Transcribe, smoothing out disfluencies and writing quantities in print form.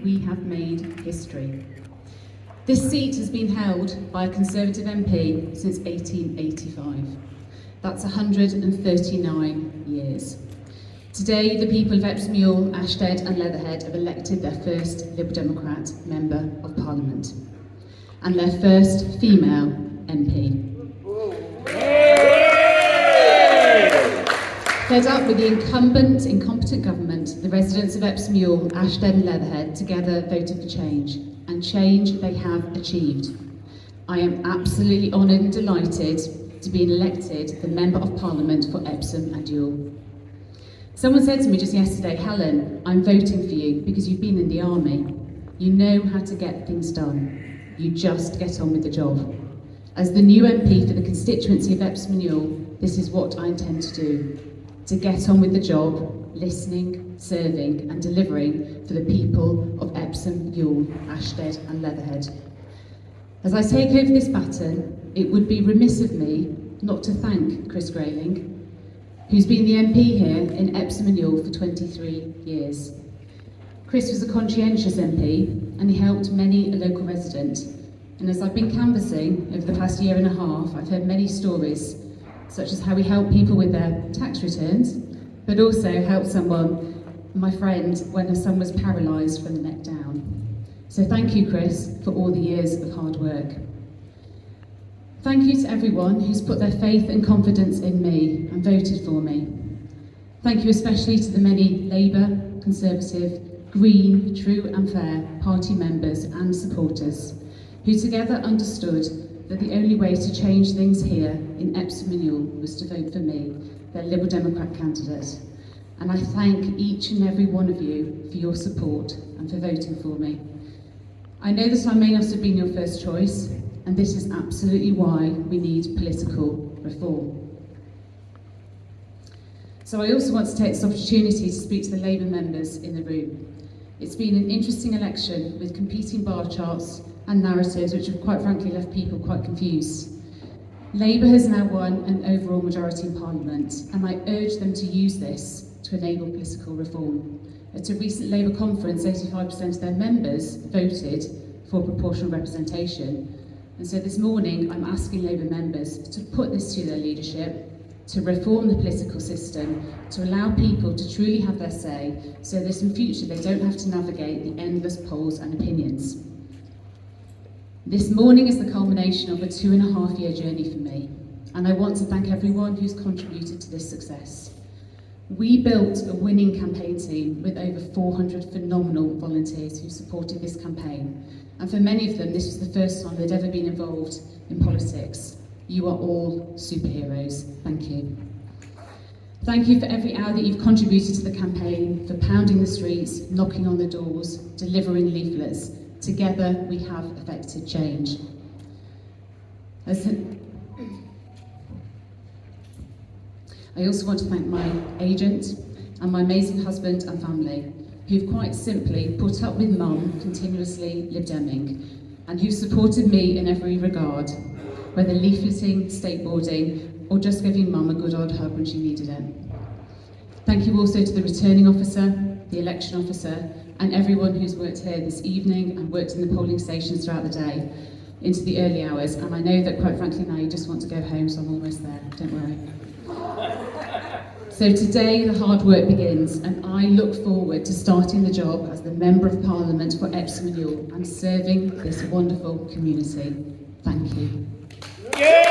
we have made history. This seat has been held by a Conservative MP since 1885. That's 139 years. Today, the people of Epsom, Ewell, Ashtead and Leatherhead have elected their first Liberal Democrat Member of Parliament and their first female MP. Fed up with the incumbent, incompetent government, the residents of Epsom, Ewell, Ashtead and Leatherhead together voted for change, and change they have achieved. I am absolutely honoured and delighted to be elected the Member of Parliament for Epsom and Ewell. Someone said to me just yesterday, Helen, I'm voting for you because you've been in the army. You know how to get things done. You just get on with the job. As the new MP for the constituency of Epsom and Ewell, this is what I intend to do. To get on with the job, listening, serving and delivering for the people of Epsom, Ewell, Ashtead and Leatherhead. As I take over this baton, it would be remiss of me not to thank Chris Grayling, who's been the MP here in Epsom and Ewell for 23 years. Chris was a conscientious MP and he helped many a local resident. And as I've been canvassing over the past year and a half, I've heard many stories, such as how he helped people with their tax returns, but also helped someone, my friend, when her son was paralysed from the neck down. So thank you, Chris, for all the years of hard work. Thank you to everyone who's put their faith and confidence in me and voted for me. Thank you especially to the many Labour, Conservative, Green, True and Fair party members and supporters who together understood that the only way to change things here in Epsom and Ewell was to vote for me, their Liberal Democrat candidate. And I thank each and every one of you for your support and for voting for me. I know that I may not have been your first choice, and this is absolutely why we need political reform. So I also want to take this opportunity to speak to the Labour members in the room. It's been an interesting election with competing bar charts and narratives which have quite frankly left people quite confused. Labour has now won an overall majority in Parliament, and I urge them to use this to enable political reform. At a recent Labour conference, 85% of their members voted for proportional representation. And so this morning, I'm asking Labour members to put this to their leadership, to reform the political system, to allow people to truly have their say, so that in future they don't have to navigate the endless polls and opinions. This morning is the culmination of a 2.5-year journey for me, and I want to thank everyone who's contributed to this success. We built a winning campaign team with over 400 phenomenal volunteers who supported this campaign, and for many of them this was the first time they'd ever been involved in politics. You are all superheroes. Thank you. Thank you for every hour that you've contributed to the campaign, for pounding the streets, knocking on the doors, delivering leaflets. Together we have effected change. I also want to thank my agent and my amazing husband and family, who've quite simply put up with Mum continuously Lib Demming, and who've supported me in every regard, whether leafleting, skateboarding, or just giving Mum a good old hug when she needed it. Thank you also to the returning officer, the election officer, and everyone who's worked here this evening and worked in the polling stations throughout the day into the early hours. And I know that quite frankly now you just want to go home, so I'm almost there, don't worry. So today the hard work begins, and I look forward to starting the job as the Member of Parliament for Epsom and Ewell and serving this wonderful community. Thank you. Yeah!